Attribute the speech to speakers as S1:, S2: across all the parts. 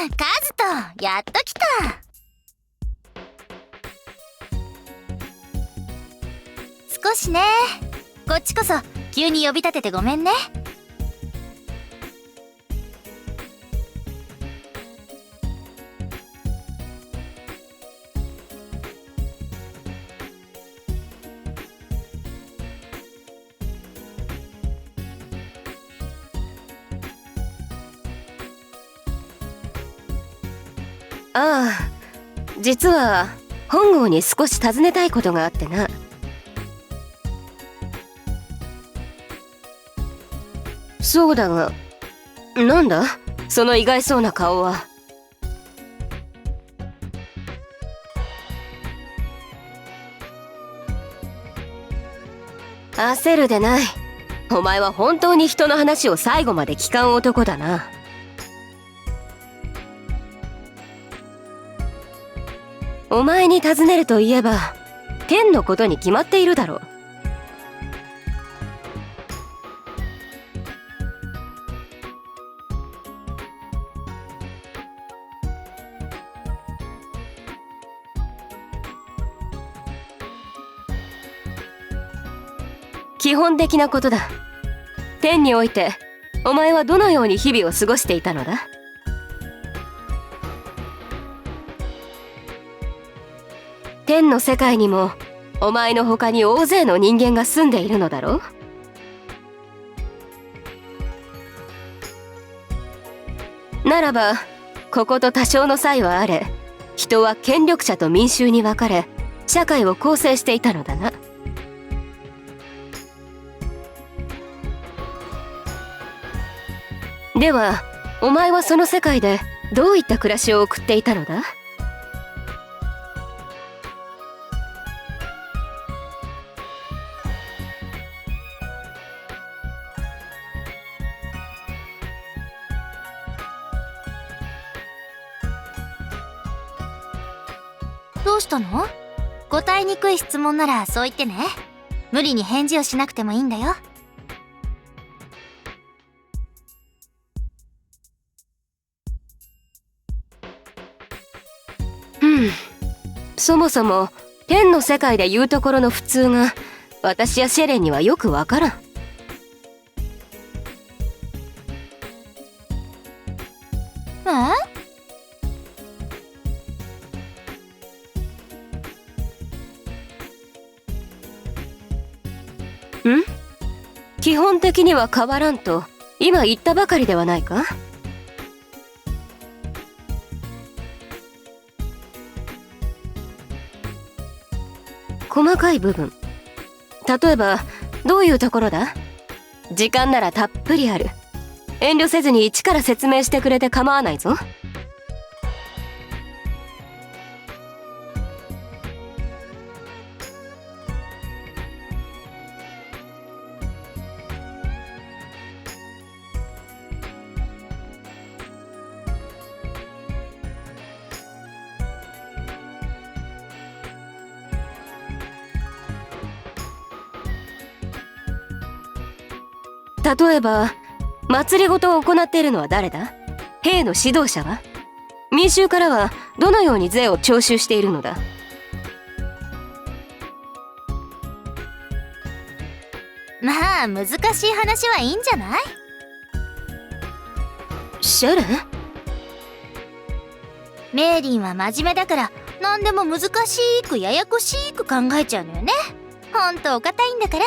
S1: カズト、やっと来た。少しね。こっちこそ急に呼び立ててごめんね。
S2: ああ、実は本郷に少し尋ねたいことがあってな。そうだが、なんだその意外そうな顔は。焦るでない。お前は本当に人の話を最後まで聞かん男だな。お前に尋ねるといえば剣のことに決まっているだろう。基本的なことだ。天においてお前はどのように日々を過ごしていたのだ？天の世界にもお前の他に大勢の人間が住んでいるのだろう。ならばここと多少の差異はあれ、人は権力者と民衆に分かれ社会を構成していたのだな。ではお前はその世界でどういった暮らしを送っていたのだ？
S1: どうしたの？答えにくい質問ならそう言ってね。無理に返事をしなくてもいいんだよ。
S2: そもそも天の世界でいうところの普通が私やシェレンにはよくわからん。基本的には変わらんと今言ったばかりではないか。細かい部分、例えばどういうところだ？時間ならたっぷりある。遠慮せずに一から説明してくれて構わないぞ。例えば祭りごとを行っているのは誰だ？兵の指導者は？民衆からはどのように税を徴収しているのだ？
S1: まあ難しい話はいいんじゃない？
S2: シェレン？
S1: メイリンは真面目だから何でも難しくややこしく考えちゃうのよね。ほんとお堅いんだから。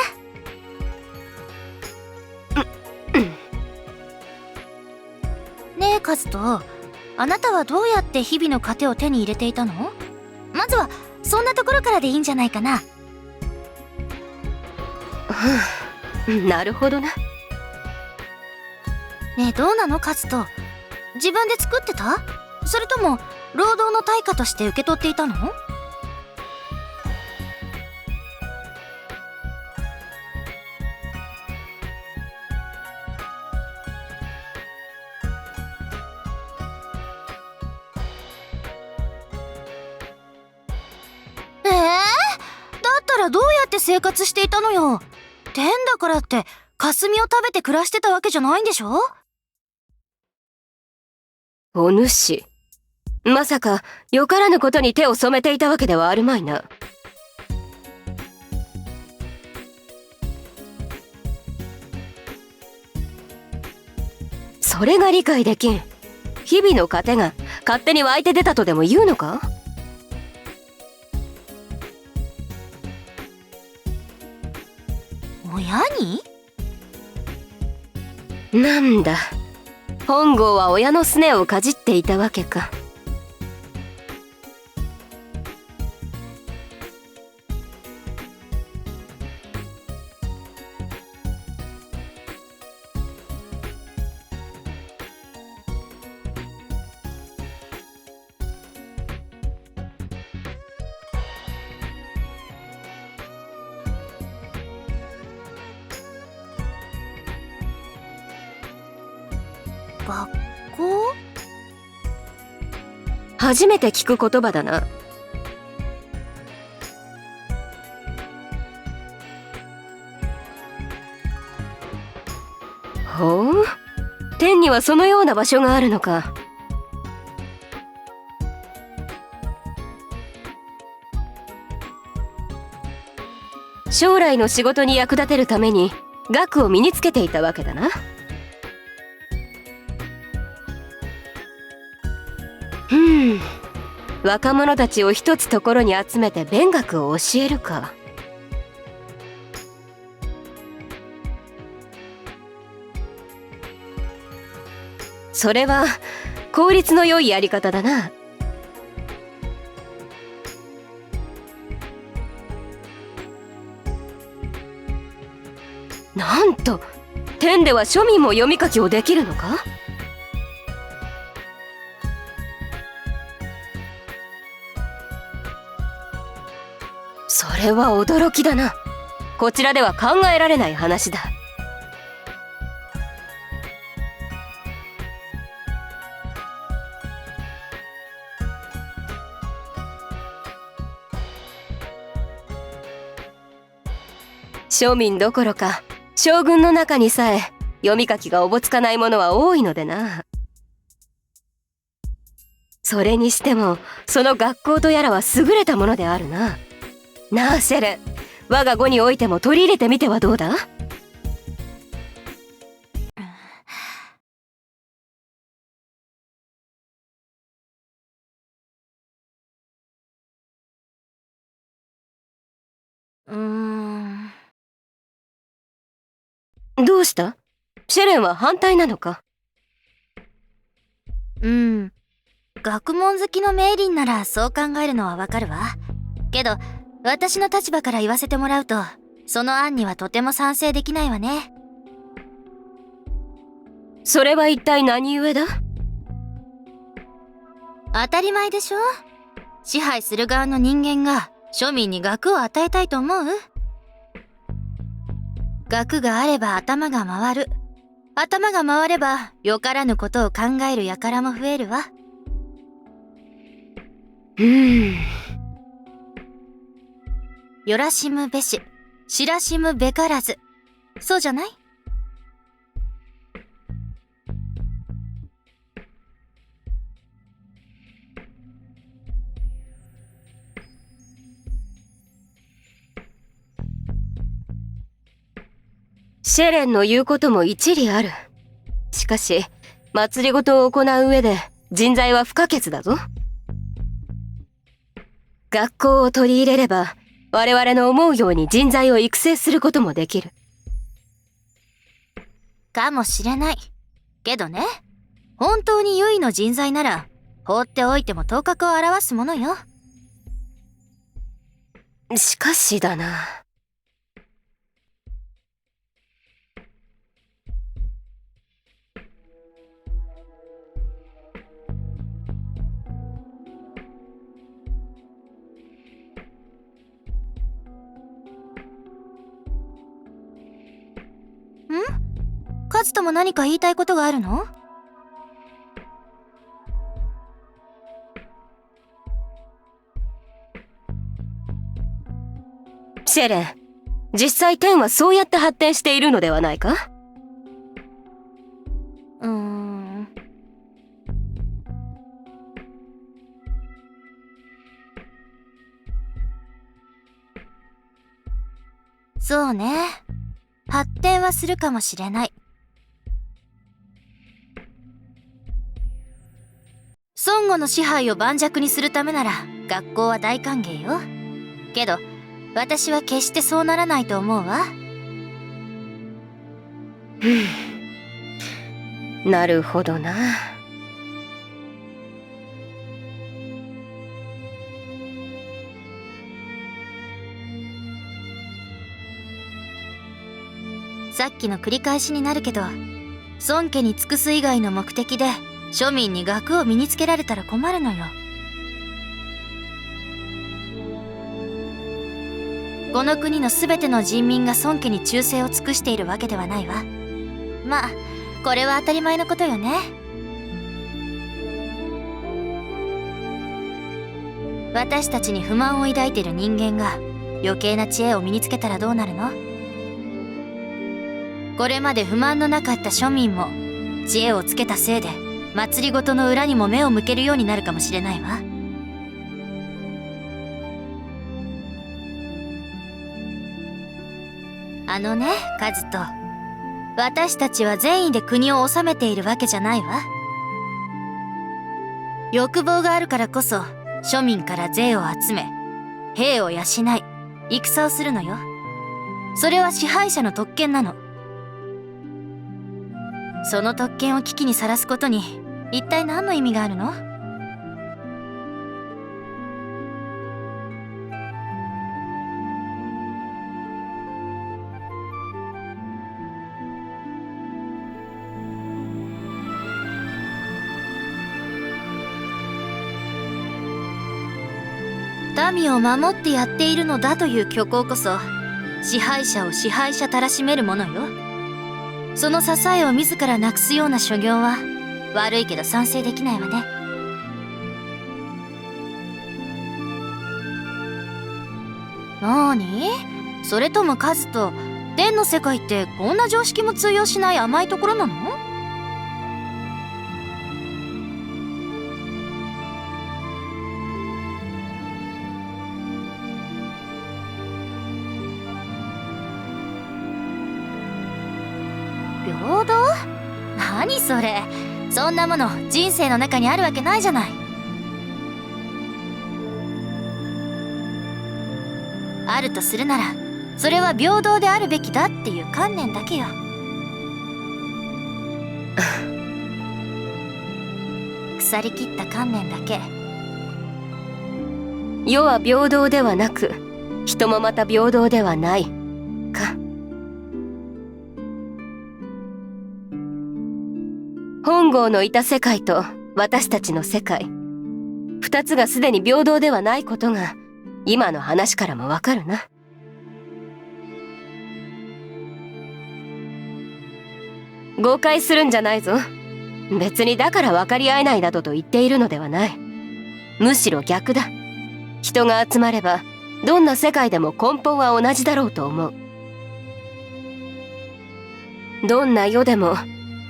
S1: ねえカズト、あなたはどうやって日々の糧を手に入れていたの？まずはそんなところからでいいんじゃないかな。
S2: なるほどな。
S1: ねえどうなのカズト、自分で作ってた？それとも労働の対価として受け取っていたの？だったらどうやって生活していたのよ。天だからって霞を食べて暮らしてたわけじゃないんでしょ？
S2: お主、まさかよからぬことに手を染めていたわけではあるまいな。それが理解できん。日々の糧が勝手に湧いて出たとでも言うのか？
S1: 親に？
S2: なんだ、本郷は親のすねをかじっていたわけか。
S1: 学校？
S2: 初めて聞く言葉だな。ほう、天にはそのような場所があるのか。将来の仕事に役立てるために学を身につけていたわけだな。若者たちを一つところに集めて勉学を教えるか。それは効率の良いやり方だな。なんと天では庶民も読み書きをできるのか？それは驚きだな。こちらでは考えられない話だ。庶民どころか将軍の中にさえ読み書きがおぼつかないものは多いのでな。それにしてもその学校とやらは優れたものであるな。なあシェレン、我が語においても取り入れてみてはどうだ？どうした？シェレンは反対なのか？
S1: 学問好きのメイリンならそう考えるのはわかるわ。けど私の立場から言わせてもらうと、その案にはとても賛成できないわね。
S2: それは一体何故だ？
S1: 当たり前でしょ。支配する側の人間が庶民に学を与えたいと思う？学があれば頭が回る。頭が回ればよからぬことを考える輩も増えるわ。よらしむべし、知らしむべからず。そうじゃない？
S2: シェレンの言うことも一理ある。しかし祭りごとを行う上で人材は不可欠だぞ。学校を取り入れれば我々の思うように人材を育成することもできる。
S1: かもしれない。けどね、本当に優位の人材なら放っておいても頭角を現すものよ。
S2: しかしだな。
S1: カズトも何か言いたいことがあるの？
S2: シェレン、実際天はそうやって発展しているのではないか？
S1: そうね。発展はするかもしれない。孫悟の支配を盤石にするためなら学校は大歓迎よ。けど私は決してそうならないと思うわ。
S2: なるほどな。
S1: さっきの繰り返しになるけど、孫家に尽くす以外の目的で庶民に学を身につけられたら困るのよ。この国の全ての人民が孫家に忠誠を尽くしているわけではないわ。まあこれは当たり前のことよね。私たちに不満を抱いている人間が余計な知恵を身につけたらどうなるの？これまで不満のなかった庶民も知恵をつけたせいで政ごとの裏にも目を向けるようになるかもしれないわ。あのね、カズト、私たちは善意で国を治めているわけじゃないわ。欲望があるからこそ庶民から税を集め、兵を養い、戦をするのよ。それは支配者の特権なの。その特権を危機にさらすことに一体何の意味があるの？民を守ってやっているのだという虚構こそ支配者を支配者たらしめるものよ。その支えを自らなくすような所業は悪いけど賛成できないわね。なーに？それともカズト、天の世界ってこんな常識も通用しない甘いところなの？平等？何それ。そんなもの人生の中にあるわけないじゃない。あるとするならそれは平等であるべきだっていう観念だけよ。腐りきった観念だけ。
S2: 世は平等ではなく、人もまた平等ではないか。本郷のいた世界と私たちの世界、二つがすでに平等ではないことが今の話からもわかるな。誤解するんじゃないぞ。別にだから分かり合えないなどと言っているのではない。むしろ逆だ。人が集まればどんな世界でも根本は同じだろうと思う。どんな世でも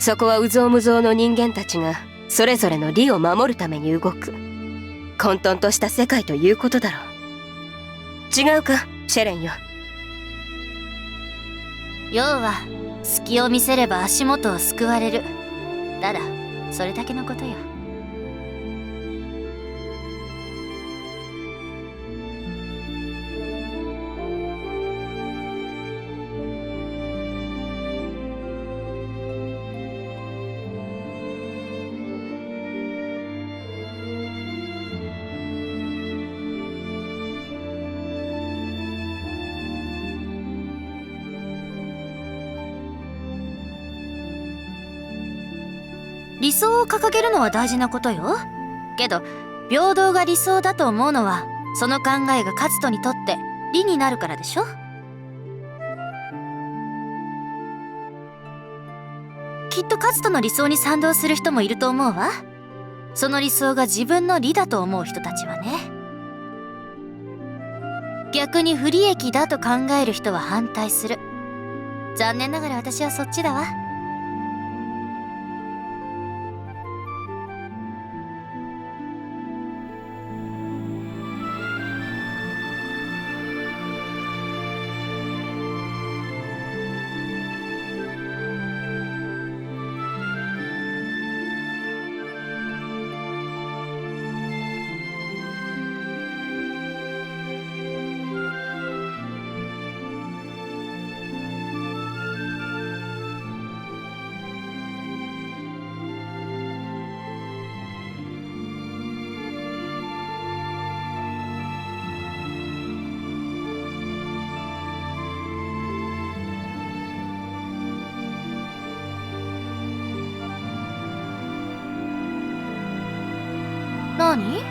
S2: そこは有象無象の人間たちがそれぞれの利を守るために動く混沌とした世界ということだろう。違うか、シェレンよ。
S1: 要は隙を見せれば足元を救われる。ただそれだけのことよ。理想を掲げるのは大事なことよ。けど平等が理想だと思うのはその考えがカズトにとって理になるからでしょ。きっとカズトの理想に賛同する人もいると思うわ。その理想が自分の理だと思う人たちはね。逆に不利益だと考える人は反対する。残念ながら私はそっちだわ。何？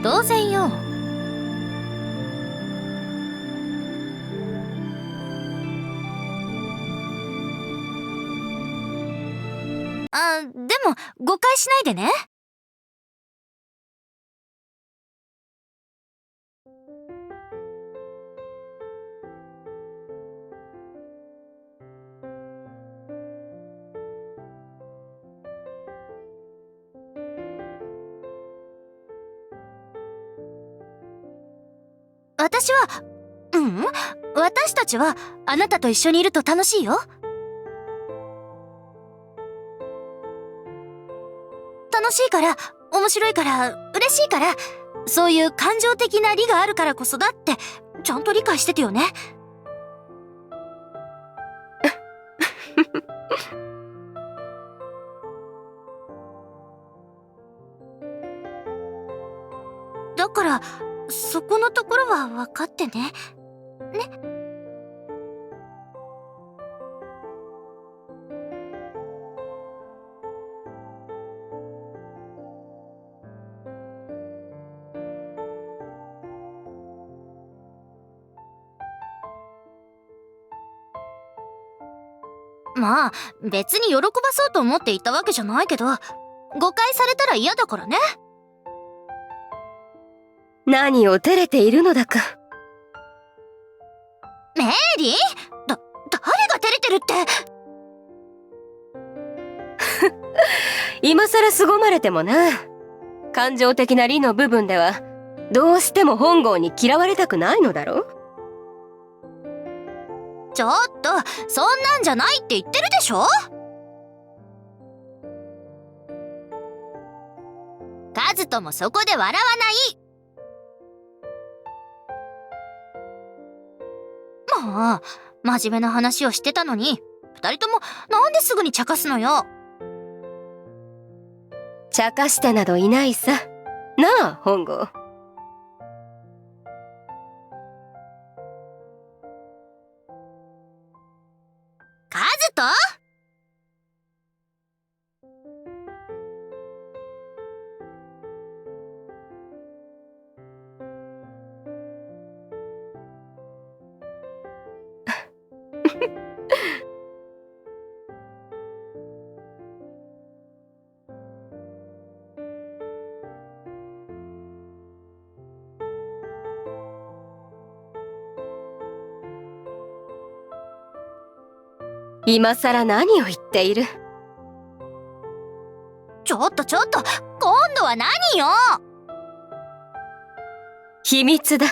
S1: 当然よ。でも誤解しないでね。私は、私たちはあなたと一緒にいると楽しいよ。楽しいから、面白いから、嬉しいから、そういう感情的な利があるからこそだって、ちゃんと理解しててよね。だから、そこのところは分かってね。ね。まあ、別に喜ばそうと思って言ったわけじゃないけど、誤解されたら嫌だからね。
S2: 何を照れているのだか。
S1: メリー？誰が照れてるって。
S2: 今更凄まれてもな。感情的な利の部分ではどうしても本郷に嫌われたくないのだろう。
S1: ちょっと、そんなんじゃないって言ってるでしょ。カズトもそこで笑わない。もう真面目な話をしてたのに、二人ともなんですぐに茶化すのよ。
S2: 茶化してなどいないさ。なあ、本郷。
S1: カズト？
S2: 今更何を言っている。
S1: ちょっと、今度は何よ。
S2: 秘密だ。